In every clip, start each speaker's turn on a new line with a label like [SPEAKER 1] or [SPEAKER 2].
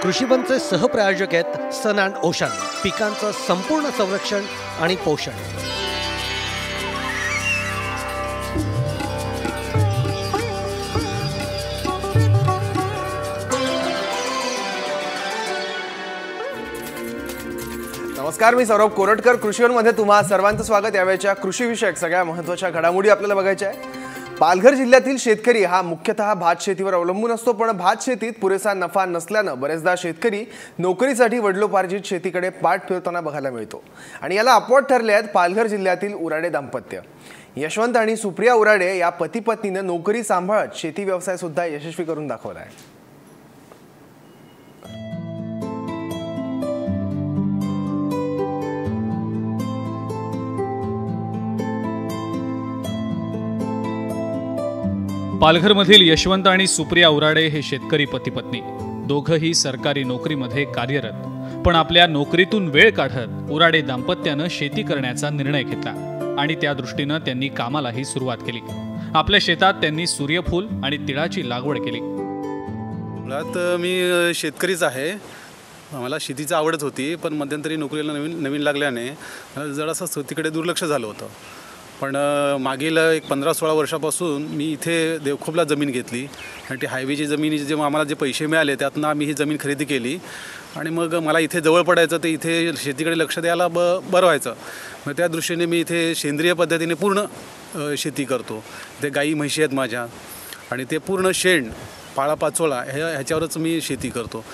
[SPEAKER 1] कृषीवनचे सहप्रायोजक आहेत सन and ocean, पिकांचं संपूर्ण संरक्षण आणि पोषण।
[SPEAKER 2] नमस्कार, मी सौरभ कोरटकर। कृषीवनमध्ये तुम्हा सर्वांचं स्वागत। यावेळच्या कृषी विषयक सगळ्या महत्त्वाच्या घडामोडी आपल्याला बघायच्या आहेत। पालघर जिल्ह्यातील शेतकरी हा मुख्यतः भात शेतीवर अवलंबून असतो, पण भात शेतीत पुरेसा नफा नसल्याने बरेचदा शेतकरी नोकरीसाठी वडिलोपार्जित शेतीकडे पाठ फिरवताना बघायला मिळतो। आणि याला अपवाद ठरले आहेत पालघर जिल्ह्यातील उराडे दाम्पत्य। यशवंत आणि सुप्रिया उराडे या पती पत्नीने नोकरी सांभाळत शेती व्यवसाय सुद्धा यशस्वी करून दाखवला आहे।
[SPEAKER 3] पालघरमधील यशवंत आणि सुप्रिया उराडे हे शेतकरी पती पत्नी दोघंही सरकारी नोकरीमध्ये कार्यरत, पण आपल्या नोकरीतून वेळ काढत उराडे दाम्पत्यानं शेती करण्याचा निर्णय घेतला आणि त्या दृष्टीनं त्यांनी कामालाही सुरुवात केली। आपल्या शेतात त्यांनी सूर्यफूल आणि तिळाची लागवड केली।
[SPEAKER 4] मुळात मी शेतकरीच आहे। मला शेतीची आवडच होती, पण मध्यंतरी नोकरीला नवीन लागल्याने जरासं शेतीकडे दुर्लक्ष झालं होतं। पण मागील एक 15-16 वर्षापासून मी इथे देवखोपला जमीन घेतली आणि ती हायवेची जमीन जेव्हा आम्हाला जे पैसे मिळाले त्यातनं आम्ही ही जमीन खरेदी केली आणि मग मला इथे जवळ पडायचं, ते इथे शेतीकडे लक्ष द्यायला बरं व्हायचं। मग त्या दृष्टीने मी इथे सेंद्रिय पद्धतीने पूर्ण शेती करतो। ते गाई म्हशी आहेत माझ्या आणि ते पूर्ण शेण पाळापाचोळा ह्याच्यावरच मी शेती करतो।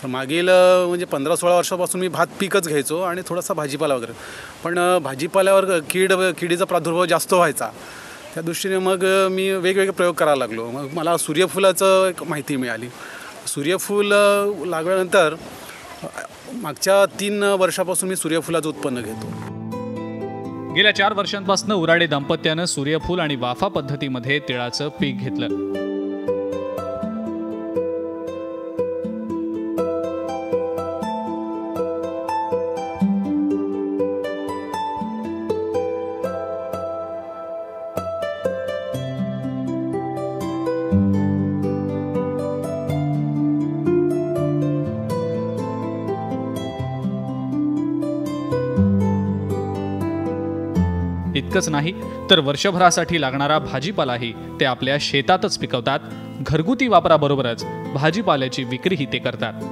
[SPEAKER 4] मागील म्हणजे 15-16 वर्षापासून मी भात पिकच घ्यायचो आणि थोडासा भाजीपाला वगैरे, पण भाजीपाल्यावर किडीचा प्रादुर्भाव जास्त व्हायचा। त्या दृष्टीने मग मी वेगवेगळे प्रयोग करायला लागलो। मग मला सूर्यफुलाचं एक माहिती मिळाली। सूर्यफूल लागल्यानंतर मागच्या 3 वर्षापासून मी सूर्यफुलाचं उत्पन्न घेतो।
[SPEAKER 3] गेल्या 4 वर्षांपासून उराडे दाम्पत्यानं सूर्यफूल आणि वाफा पद्धतीमध्ये तिळाचं पीक घेतलं। इतकंच नाही तर वर्षभरासाठी लागणारा भाजीपालाही ते आपल्या शेतातच पिकवतात। घरगुती वापराबरोबरच भाजीपाल्याची विक्रीही ते करतात।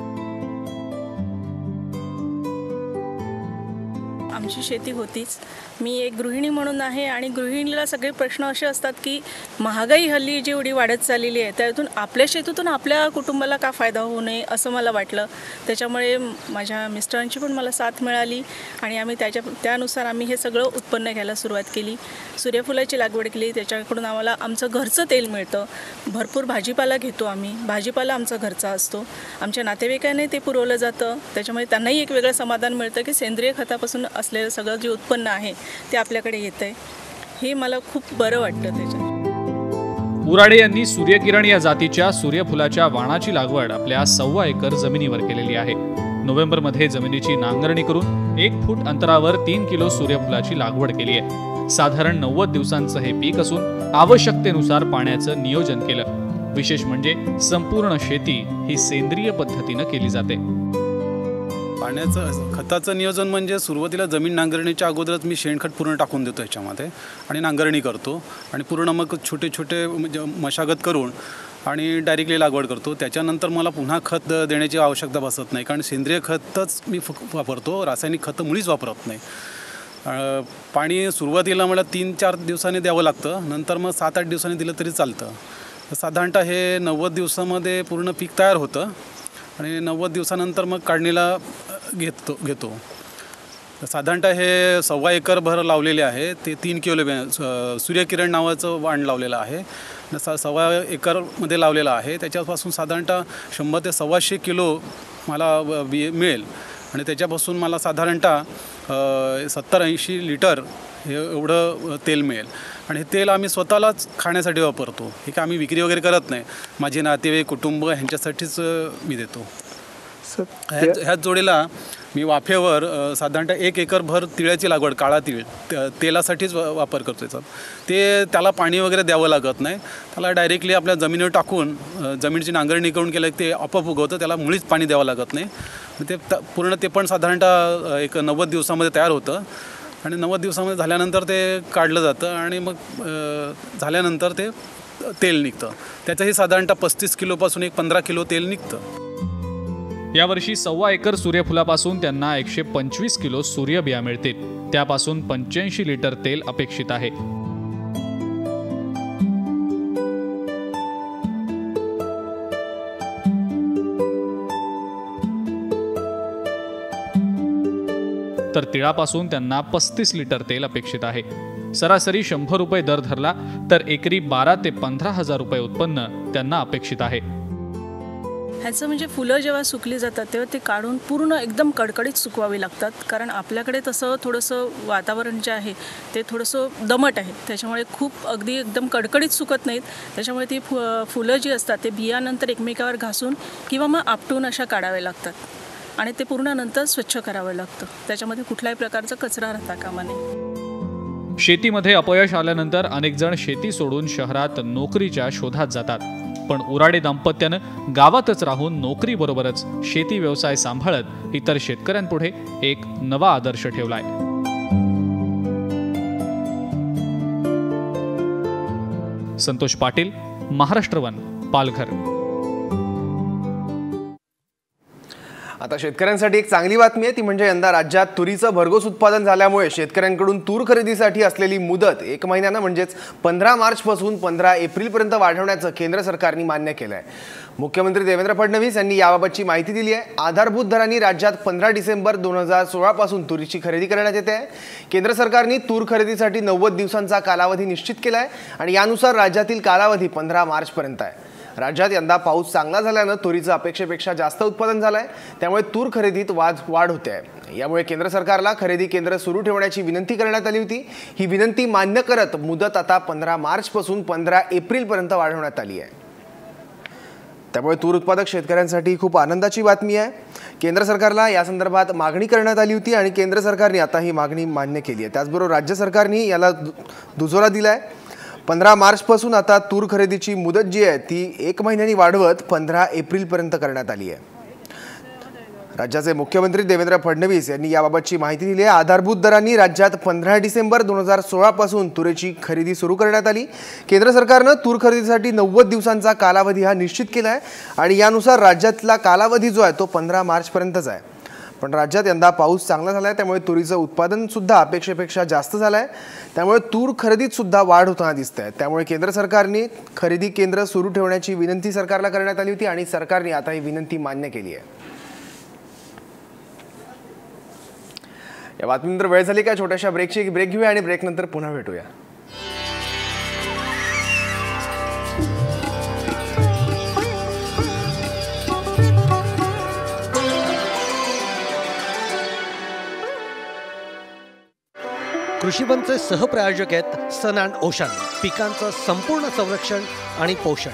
[SPEAKER 5] आमची शेती होतीच। मी एक गृहिणी म्हणून आहे आणि गृहिणीला सगळे प्रश्न असे असतात की महागाई हल्ली जेवढी वाढत चाललेली आहे त्यातून आपल्या शेतीतून आपल्या कुटुंबाला का फायदा होऊ नये असं मला वाटलं। त्याच्यामुळे माझ्या मिस्टरांची पण मला साथ मिळाली आणि आम्ही त्यानुसार आम्ही हे सगळं उत्पन्न घ्यायला सुरुवात केली। सूर्यफुलाची लागवड केली, त्याच्याकडून आम्हाला आमचं घरचं तेल मिळतं। भरपूर भाजीपाला घेतो आम्ही, भाजीपाला आमचा घरचा असतो। आमच्या नातेवाईकांनी ते पुरवलं जातं, त्याच्यामुळे त्यांनाही एक वेगळं समाधान मिळतं की सेंद्रिय खतापासून असलेलं सगळं जे उत्पन्न आहे ते आपल्याकडे येतंय। हे मला खूप बरं वाटतं। त्याच्यात
[SPEAKER 3] उराडे यांनी सूर्यकिरण या जातीच्या सूर्यफुलाच्या वाणाची लागवड आपल्या 1.25 एकर जमिनीवर केलेली आहे। नोव्हेंबरमध्ये जमिनीची नांगरणी करून 1 फूट अंतरावर 3 किलो सूर्यफुलाची लागवड केली आहे। साधारण 90 दिवसांचं हे पीक असून आवश्यकतेनुसार पाण्याचं नियोजन केलं। विशेष म्हणजे संपूर्ण शेती ही सेंद्रिय पद्धतीनं केली जाते।
[SPEAKER 4] पाण्याचं खताचं नियोजन म्हणजे सुरुवातीला जमीन नांगरणीच्या अगोदरच मी शेणखत पूर्ण टाकून देतो ह्याच्यामध्ये आणि नांगरणी करतो आणि पूर्ण मग छोटे म्हणजे मशागत करून आणि डायरेक्टली लागवड करतो। त्याच्यानंतर मला पुन्हा खत देण्याची आवश्यकता भासत नाही, कारण सेंद्रिय खतच मी वापरतो, रासायनिक खतं मुळीच वापरत नाही। पाणी सुरुवातीला मला 3-4 दिवसांनी द्यावं लागतं, नंतर मग 7-8 दिवसांनी दिलं तरी चालतं। साधारणतः हे 90 दिवसामध्ये पूर्ण पीक तयार होतं आणि 90 दिवसानंतर मग काढणीला घेतो। साधारणतः हे 1.25 एकर भर लावलेले आहे। ते 3 किलो सूर्यकिरण नावाचं वाण लावलेलं आहे। 1.25 एकरमध्ये लावलेलं आहे। त्याच्यापासून साधारणतः 100 ते 125 किलो मला मिळेल आणि त्याच्यापासून मला साधारणतः 70-80 लिटर हे एवढं तेल मिळेल आणि हे तेल आम्ही स्वतःलाच खाण्यासाठी वापरतो। हे काय आम्ही विक्री वगैरे करत नाही, माझे नातेवाईक कुटुंब ह्यांच्यासाठीच मी देतो। ह्याच जोडीला मी वाफेवर साधारणतः 1 एकर भर तिळाची लागवड, काळा तीळ तेलासाठीच वापर करतो याचा. त्याला पाणी वगैरे द्यावं लागत नाही. त्याला डायरेक्टली आपल्या जमिनीवर टाकून जमिनीची नांगरणी करून केलं की ते आपोआप उगवतं. त्याला मुळीच पाणी द्यावं लागत नाही. ते पूर्ण ते पण साधारणतः एक 90 दिवसामध्ये तयार होतं आणि 90 दिवसामध्ये झाल्यानंतर ते काढलं जातं आणि मग झाल्यानंतर ते तेल निघतं. त्याचंही साधारणतः 35 किलोपासून 15 किलो तेल निघतं.
[SPEAKER 3] यावर्षी 1.25 एकर सूर्यफुलापासून त्यांना 125 किलो सूर्यबिया मिळतील. त्यापासून 85 लिटर तेल अपेक्षित आहे. तर तिळापासून त्यांना 35 लिटर तेल अपेक्षित आहे. सरासरी 100 रुपये दर धरला तर एकरी 12 ते 15 हजार रुपये उत्पन्न त्यांना अपेक्षित आहे.
[SPEAKER 5] ह्याचं म्हणजे फुलं जेव्हा सुकली जातात तेव्हा ते काढून पूर्ण एकदम कडकडीत सुकवावी लागतात. कारण आपल्याकडे तसं थोडंसं वातावरण जे आहे ते थोडंसं दमट आहे. त्याच्यामुळे खूप अगदी एकदम कडकडीत सुकत नाहीत. त्याच्यामुळे ती फुलं जी असतात ते बियानंतर एकमेकावर घासून किंवा मग आपटून अशा काढाव्या लागतात आणि ते पूर्ण नंतर स्वच्छ करावं लागतं. त्याच्यामध्ये कुठल्याही प्रकारचा कचरा राहता कामा नये.
[SPEAKER 3] शेतीमध्ये अपयश आल्यानंतर अनेक जण शेती सोडून शहरात नोकरीच्या शोधात जातात. पण उराडे दाम्पत्यानं गावातच राहून नोकरीबरोबरच शेती व्यवसाय सांभाळत इतर शेतकऱ्यांपुढे एक नवा आदर्श ठेवलाय. संतोष पाटील, महाराष्ट्र वन, पालघर.
[SPEAKER 2] आता शेतकऱ्यांसाठी एक चांगली बातमी आहे, ती म्हणजे यंदा राज्यात तुरीचं भरघोस उत्पादन झाल्यामुळे शेतकऱ्यांकडून तूर खरेदीसाठी असलेली मुदत 1 महिन्यानं म्हणजेच 15 मार्चपासून 15 एप्रिलपर्यंत वाढवण्याचं केंद्र सरकारने मान्य केलं आहे. मुख्यमंत्री देवेंद्र फडणवीस यांनी याबाबतची माहिती दिली आहे. आधारभूत दरांनी राज्यात 15 डिसेंबर 2016 पासून तुरीची खरेदी करण्यात येते आहे. केंद्र सरकारने तूर खरेदीसाठी 90 दिवसांचा कालावधी निश्चित केला आहे आणि यानुसार राज्यातील कालावधी 15 मार्चपर्यंत आहे. राज्यात यंदा पाऊस चांगला झाल्यानं तुरीचं अपेक्षेपेक्षा जास्त उत्पादन झालंय. त्यामुळे तूर खरेदीत वाढ होते आहे. यामुळे केंद्र सरकारला खरेदी केंद्र सुरू ठेवण्याची विनंती करण्यात आली होती. ही विनंती मान्य करत मुदत आता 15 मार्चपासून 15 एप्रिलपर्यंत वाढवण्यात आली आहे. त्यामुळे तूर उत्पादक शेतकऱ्यांसाठी खूप आनंदाची बातमी आहे. केंद्र सरकारला या संदर्भात मागणी करण्यात आली होती आणि केंद्र सरकारने आता ही मागणी मान्य केली आहे. त्याचबरोबर राज्य सरकारने याला दुजोरा दिला आहे. 15 मार्चपासून आता तूर खरेदीची मुदत जी आहे ती 1 महिन्यानी वाढवत 15 एप्रिलपर्यंत करण्यात आली आहे. राज्याचे मुख्यमंत्री देवेंद्र फडणवीस यांनी याबाबतची माहिती दिली आहे. आधारभूत दरांनी राज्यात 15 डिसेंबर 2016 पासून तुरीची खरेदी सुरू करण्यात आली. केंद्र सरकारनं तूर खरेदीसाठी 90 दिवसांचा कालावधी हा निश्चित केला आहे आणि यानुसार राज्यातला कालावधी जो आहे तो 15 मार्चपर्यंतच आहे. पण राज्यात यंदा पाऊस चांगला झाला आहे. त्यामुळे तुरीचं उत्पादन सुद्धा अपेक्षेपेक्षा जास्त झालं आहे. त्यामुळे तूर खरेदीत सुद्धा वाढ होताना दिसते आहे. त्यामुळे केंद्र सरकारने खरेदी केंद्र सुरू ठेवण्याची विनंती सरकारला करण्यात आली होती आणि सरकारने आता ही विनंती मान्य केली आहे. या बातमीनंतर वेळ झाली का छोट्याशा ब्रेक घेऊया आणि ब्रेकनंतर पुन्हा भेटूया.
[SPEAKER 1] कृषीवनचे सहप्रायोजक आहेत सन अँड ओशन, पिकांचं संपूर्ण संरक्षण आणि पोषण.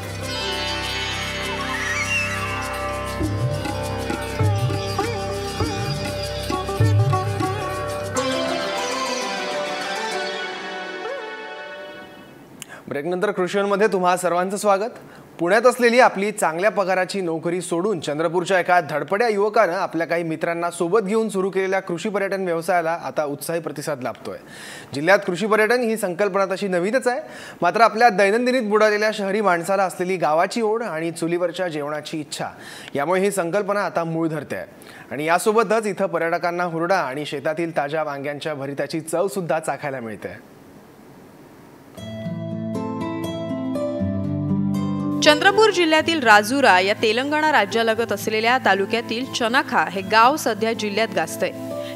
[SPEAKER 2] ब्रेकनंतर कृषीवनमध्ये तुम्हा सर्वांचं स्वागत. पुण्यात असलेली आपली चांगल्या पगाराची नोकरी सोडून चंद्रपूरच्या एका धडपड्या युवकानं आपल्या काही मित्रांना सोबत घेऊन सुरू केलेल्या कृषी पर्यटन व्यवसायाला आता उत्साही प्रतिसाद लाभतोय. जिल्ह्यात कृषी पर्यटन ही संकल्पना तशी नवीनच आहे, मात्र आपल्या दैनंदिनीत बुडालेल्या शहरी माणसाला असलेली गावाची ओढ आणि चुलीवरच्या जेवणाची इच्छा यामुळे ही संकल्पना आता मूळ धरते आहे. आणि यासोबतच इथं पर्यटकांना हुरडा आणि शेतातील ताज्या वांग्यांच्या भरिताची चव सुद्धा चाखायला मिळते.
[SPEAKER 6] चंद्रपूर जिल्ह्यातील राजुरा या तेलंगणा राज्यालगत असलेल्या तालुक्यातील चनाखा हे गाव सध्या जिल्ह्यात गाजतंय.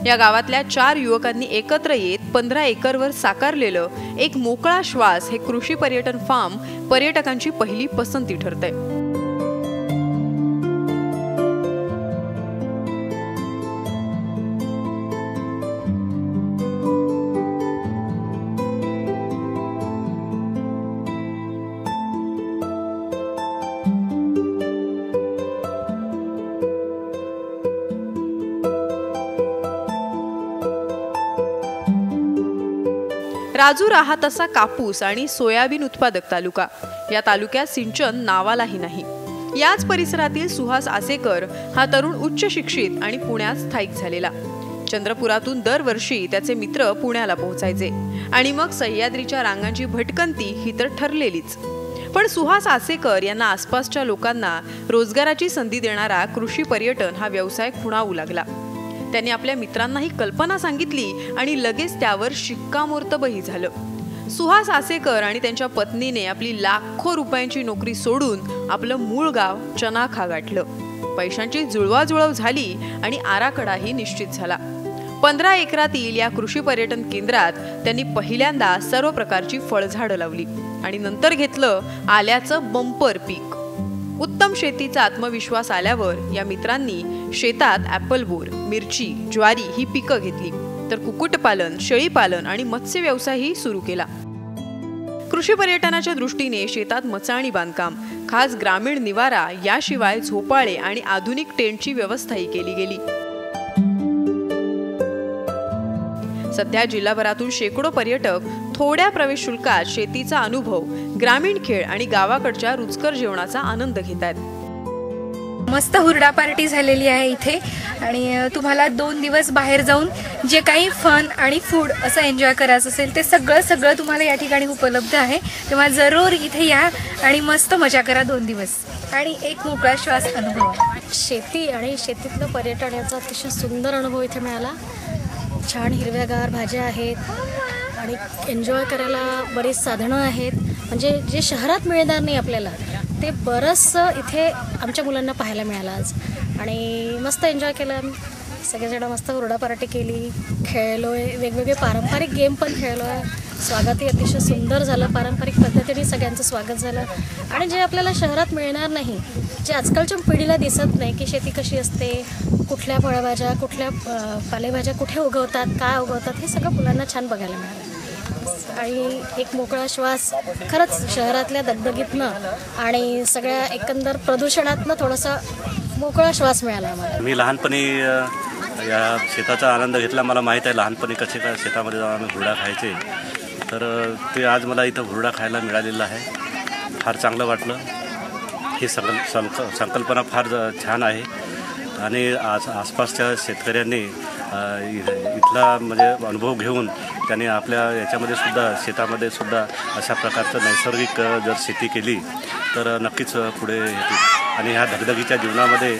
[SPEAKER 6] या गावातल्या 4 युवकांनी एकत्र येत 15 एकरवर साकारलेलं एक मोकळा श्वास हे कृषी पर्यटन फार्म पर्यटकांची पहिली पसंती ठरतंय. राजुरा हा तसा कापूस आणि सोयाबीन उत्पादक तालुका. या तालुक्यात सिंचन नावालाही नाही. याच परिसरातील सुहास आसेकर हा तरुण उच्च शिक्षित आणि पुण्यात स्थायिक झालेला. चंद्रपुरातून दरवर्षी त्याचे मित्र पुण्याला पोहोचायचे आणि मग सह्याद्रीच्या रांगांची भटकंती ही तर ठरलेलीच. पण सुहास आसेकर यांना आसपासच्या लोकांना रोजगाराची संधी देणारा कृषी पर्यटन हा व्यवसाय खुणावू लागला. त्यांनी आपल्या मित्रांना ही कल्पना सांगितली आणि लगेच त्यावर शिक्कामोर्तबही झालं. सुहास आसेकर आणि त्यांच्या पत्नीने आपली लाखो रुपयांची नोकरी सोडून आपलं मूळ गाव चनाखा गाठलं. पैशांची जुळवाजुळव झाली आणि आराखडाही निश्चित झाला. 15 एकरातील या कृषी पर्यटन केंद्रात त्यांनी पहिल्यांदा सर्व प्रकारची फळझाडं लावली आणि नंतर घेतलं आल्याचं बंपर पीक. उत्तम शेतीचा आत्मविश्वास आल्यावर या मित्रांनी शेतात ॲपल बोर, मिरची, ज्वारी ही पिकं घेतली, तर कुक्कुटपालन, शेळीपालन आणि मत्स्य व्यवसायही सुरू केला. कृषी पर्यटनाच्या दृष्टीने शेतात मचाणी बांधकाम, खास ग्रामीण निवारा, याशिवाय झोपाळे आणि आधुनिक टेंटची व्यवस्थाही केली गेली. सध्या जिल्हाभरातून शेकडो पर्यटक थोड्या प्रवेश शुल्कात शेतीचा अनुभव, ग्रामीण खेळ आणि गावाकडच्या रुचकर जेवणाचा आनंद घेतात.
[SPEAKER 7] मस्त हुरडा पार्टी झालेली आहे इथे आणि तुम्हाला 2 दिवस बाहेर जाऊन जे काही फन आणि फूड असं एन्जॉय करायचं असेल ते सगळं तुम्हाला या ठिकाणी उपलब्ध आहे. तेव्हा जरूर इथे या आणि मस्त मजा करा 2 दिवस आणि एक मोकळा श्वास अनुभवा.
[SPEAKER 8] शेती आणि शेतीतलं पर्यटन याचा अतिशय सुंदर अनुभव इथे मिळाला. छान हिरव्यागार भाज्या आहेत आणि एन्जॉय करायला बरीच साधनं आहेत, म्हणजे जे शहरात मिळणार नाही आपल्याला ते बरंचसं इथे आमच्या मुलांना पाहायला मिळालं आज. आणि मस्त एन्जॉय केलं. सगळेजण मस्त हुरडा पार्टी केली, खेळलो आहे, वेगवेगळे पारंपरिक गेम पण खेळलो आहे. स्वागतही अतिशय सुंदर झालं, पारंपरिक पद्धतीने सगळ्यांचं स्वागत झालं. आणि जे आपल्याला शहरात मिळणार नाही, जे आजकालच्या पिढीला दिसत नाही की शेती कशी असते, कुठल्या फळभाज्या, कुठल्या पालेभाज्या कुठे उगवतात, काय उगवतात, हे सगळं मुलांना छान बघायला मिळालं. आणि एक मोकळा श्वास खरंच शहरातल्या दगदगीतनं आणि सगळ्या एकंदर प्रदूषणातनं थोडासा मोकळा श्वास मिळाला आम्हाला.
[SPEAKER 9] मी लहानपणी या शेताचा आनंद घेतला. मला माहीत आहे लहानपणी कसे काय शेतामध्ये जाऊन आम्ही हुरडा खायचे, तर ते आज मला इथं हुरडा खायला मिळालेला आहे. फार चांगलं वाटलं. ही संकल्पना फार छान आहे आणि आसपासच्या शेतकऱ्यांनी इथला म्हणजे अनुभव घेऊन त्यांनी आपल्या याच्यामध्ये सुद्धा शेतामध्ये सुद्धा अशा प्रकारचं नैसर्गिक जर शेती केली तर नक्कीच पुढे येतील. आणि ह्या धगधगीच्या जीवनामध्ये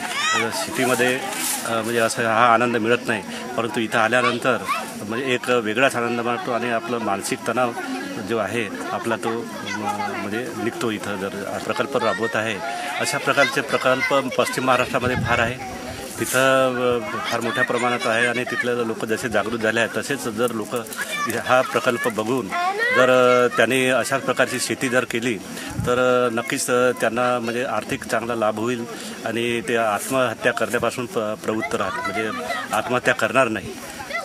[SPEAKER 9] शेतीमध्ये म्हणजे असं हा आनंद मिळत नाही, परंतु इथं आल्यानंतर म्हणजे एक वेगळाच आनंद मिळतो आणि आपलं मानसिक तणाव जो आहे आपला तो म्हणजे निघतो. इथं जर प्रकल्प राबवत आहे अशा प्रकारचे प्रकल्प पश्चिम महाराष्ट्रामध्ये फार आहे. तिथं फार मोठ्या प्रमाणात आहे आणि तिथले लोक जसे जागृत झाले आहेत तसेच जर लोक हा प्रकल्प बघून जर त्यांनी अशाच प्रकारची शेती जर केली तर नक्कीच त्यांना म्हणजे आर्थिक चांगला लाभ होईल आणि ते आत्महत्या करण्यापासून प्रवृत्त राहतात, म्हणजे आत्महत्या करणार नाही.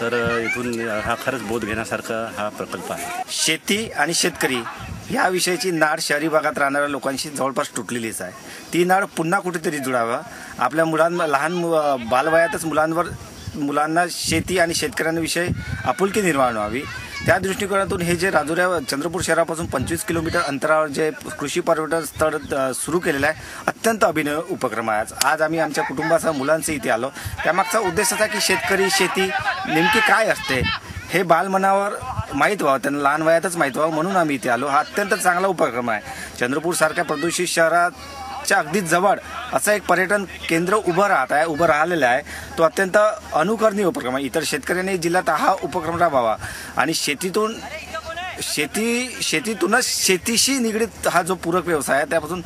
[SPEAKER 9] तर इथून हा खरंच बोध घेण्यासारखा हा प्रकल्प आहे.
[SPEAKER 10] शेती आणि शेतकरी ह्या विषयाची नाळ शहरी भागात राहणाऱ्या लोकांशी जवळपास तुटलेलीच आहे. ती नाळ पुन्हा कुठेतरी जुळावं. आपल्या मुलांना लहान बालवयातच मुलांना शेती आणि शेतकऱ्यांविषयी आपुलकी निर्माण व्हावी. त्या दृष्टिकोनातून हे जे राजुरा चंद्रपूर शहरापासून 25 किलोमीटर अंतरावर जे कृषी पर्यटन स्थळ सुरू केलेलं आहे, अत्यंत अभिनव उपक्रम आहे. आज आम्ही आमच्या कुटुंबासह मुलांचे इथे आलो. त्यामागचा उद्देश असा की शेतकरी शेती नेमकी काय असते हे बालमनावर माहीत व्हावं, त्यांना लहान वयातच माहीत व्हावं म्हणून आम्ही इथे आलो. हा अत्यंत चांगला उपक्रम आहे. चंद्रपूरसारख्या प्रदूषित शहराच्या अगदी जवळ असं एक पर्यटन केंद्र उभं राहिलेलं आहे. तो अत्यंत अनुकरणीय उपक्रम आहे. इतर शेतकऱ्यांनी जिल्ह्यात हा उपक्रम राबवावा आणि शेतीतूनच शेतीशी निगडीत हा जो पूरक व्यवसाय आहे त्यापासून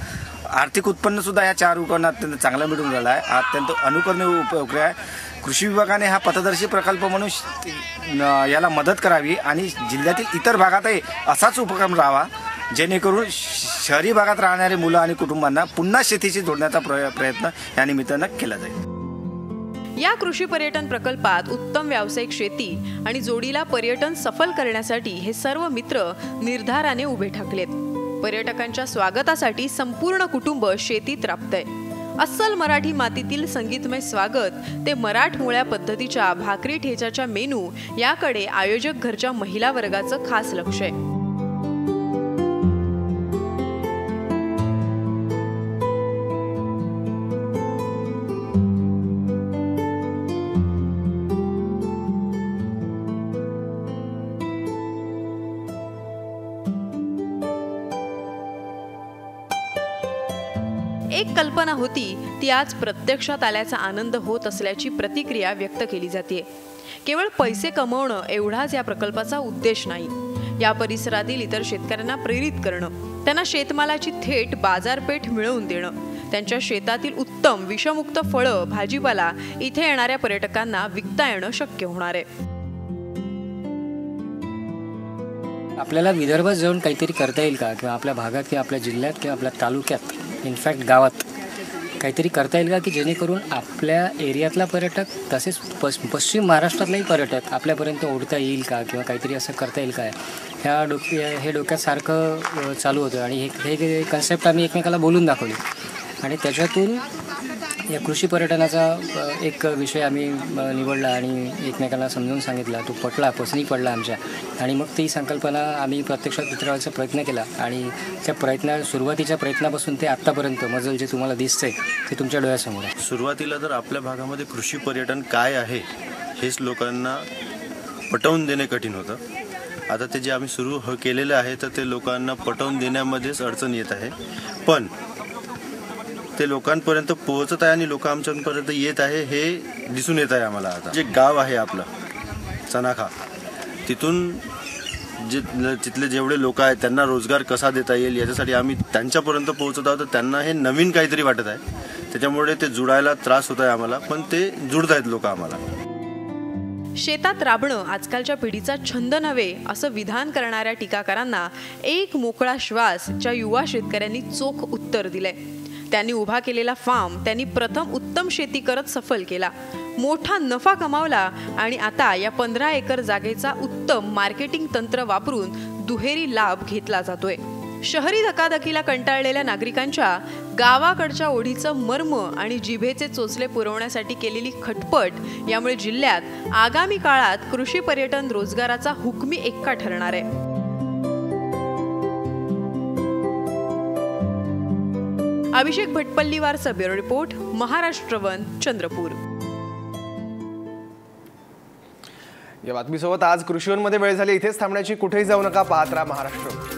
[SPEAKER 10] आर्थिक उत्पन्न सुद्धा या 4 युवकांना अत्यंत चांगला मिळून राहिला आहे. हा अत्यंत अनुकरणीय उपक्रम आहे. कृषी विभागाने हा पथदर्शी प्रकल्प म्हणून याला मदत करावी आणि जिल्ह्यातील इतर भागातही असाच उपक्रम राहावा जेणेकरून शहरी भागात राहणारे मुलं आणि कुटुंबांना पुन्हा शेतीशी जोडण्याचा प्रयत्न या निमित्तानं केला जाईल.
[SPEAKER 6] या कृषी पर्यटन प्रकल्पात उत्तम व्यावसायिक शेती आणि जोडीला पर्यटन सफल करण्यासाठी हे सर्व मित्र निर्धाराने उभे ठाकलेत. पर्यटकांच्या स्वागतासाठी संपूर्ण कुटुंब शेतीत राबतंय. अस्सल मराठी मातीतील संगीतमय स्वागत ते मराठमोळ्या पद्धतीच्या भाकरी ठेच्याच्या मेनू याकडे आयोजक घरच्या महिला वर्गाचं खास लक्ष आहे. एक कल्पना होती ती आज प्रत्यक्षात आल्याचा आनंद होत असल्याची प्रतिक्रिया व्यक्त केली जाते. केवळ पैसे कमवणं एवढाच या प्रकल्पाचा उद्देश नाही. या परिसरातील इतर शेतकऱ्यांना प्रेरित करणं, त्यांना शेतमालाची थेट बाजारपेठ मिळवून देणं, त्यांच्या शेतातील उत्तम विषमुक्त फळं भाजीपाला इथे येणाऱ्या पर्यटकांना विकता येणं शक्य होणार आहे.
[SPEAKER 11] आपल्याला विदर्भात जाऊन काहीतरी करता येईल का, किंवा आपल्या भागात किंवा आपल्या जिल्ह्यात किंवा आपल्या तालुक्यात, इनफॅक्ट गावात काहीतरी करता येईल का की जेणेकरून आपल्या एरियातला पर्यटक तसेच पश्चिम महाराष्ट्रातलाही पर्यटक आपल्यापर्यंत ओढता येईल का, किंवा काहीतरी असं करता येईल काय, हे डोक्यात सारखं चालू होतं. आणि हे कन्सेप्ट आम्ही एकमेकाला बोलून दाखवले आणि त्याच्यातून या कृषी पर्यटनाचा एक विषय आम्ही निवडला आणि एकमेकांना समजून सांगितला. तो पसंती पडला आमच्या, आणि मग ती संकल्पना आम्ही प्रत्यक्षात उतरवायचा प्रयत्न केला. आणि त्या सुरुवातीच्या प्रयत्नापासून ते आत्तापर्यंत मजल जे तुम्हाला दिसतंय ते तुमच्या डोळ्यासमोर आहे.
[SPEAKER 12] सुरुवातीला तर आपल्या भागामध्ये कृषी पर्यटन काय आहे हेच लोकांना पटवून देणे कठीण होतं. आता ते जे आम्ही सुरू केलेलं आहे तर ते लोकांना पटवून देण्यामध्येच अडचण येत आहे, पण ते लोकांपर्यंत पोहोचत आहे आणि लोक आमच्यापर्यंत येत आहे हे दिसून येत आहे आम्हाला. आता जे गाव आहे आपलं चनाखा, तिथून तिथले जेवढे लोक आहेत त्यांना रोजगार कसा देता येईल याच्यासाठी आम्ही त्यांच्यापर्यंत पोहोचत आहोत. तर त्यांना हे नवीन काहीतरी वाटत आहे, त्याच्यामुळे ते जुडायला त्रास होत आहे आम्हाला, पण ते जुळत आहेत लोक आम्हाला.
[SPEAKER 6] शेतात राबणं आजकालच्या पिढीचा छंद नव्हे असं विधान करणाऱ्या टीकाकारांना एक मोकळा श्वासच्या युवा शेतकऱ्यांनी चोख उत्तर दिलंय. त्यांनी उभा केलेला फार्म त्यांनी प्रथम उत्तम शेती करत सफल केला, मोठा नफा कमावला आणि आता या 15 एकर जागेचा उत्तम मार्केटिंग तंत्र वापरून दुहेरी लाभ घेतला जातोय. शहरी धकाधकीला कंटाळलेल्या नागरिकांच्या गावाकडच्या ओढीचं मर्म आणि जिभेचे चोचले पुरवण्यासाठी केलेली खटपट यामुळे जिल्ह्यात आगामी काळात कृषी पर्यटन रोजगाराचा हुकमी एक्का ठरणार आहे. अभिषेक भटपल्लीवारचा bureau report, Maharashtra one, Chandrapur.
[SPEAKER 2] या बातमीसोबत आज कृषीवनमध्ये वेळ झाली. इथेच थांबण्याची, कुठेही जाऊ नका, पाहत राहा महाराष्ट्र.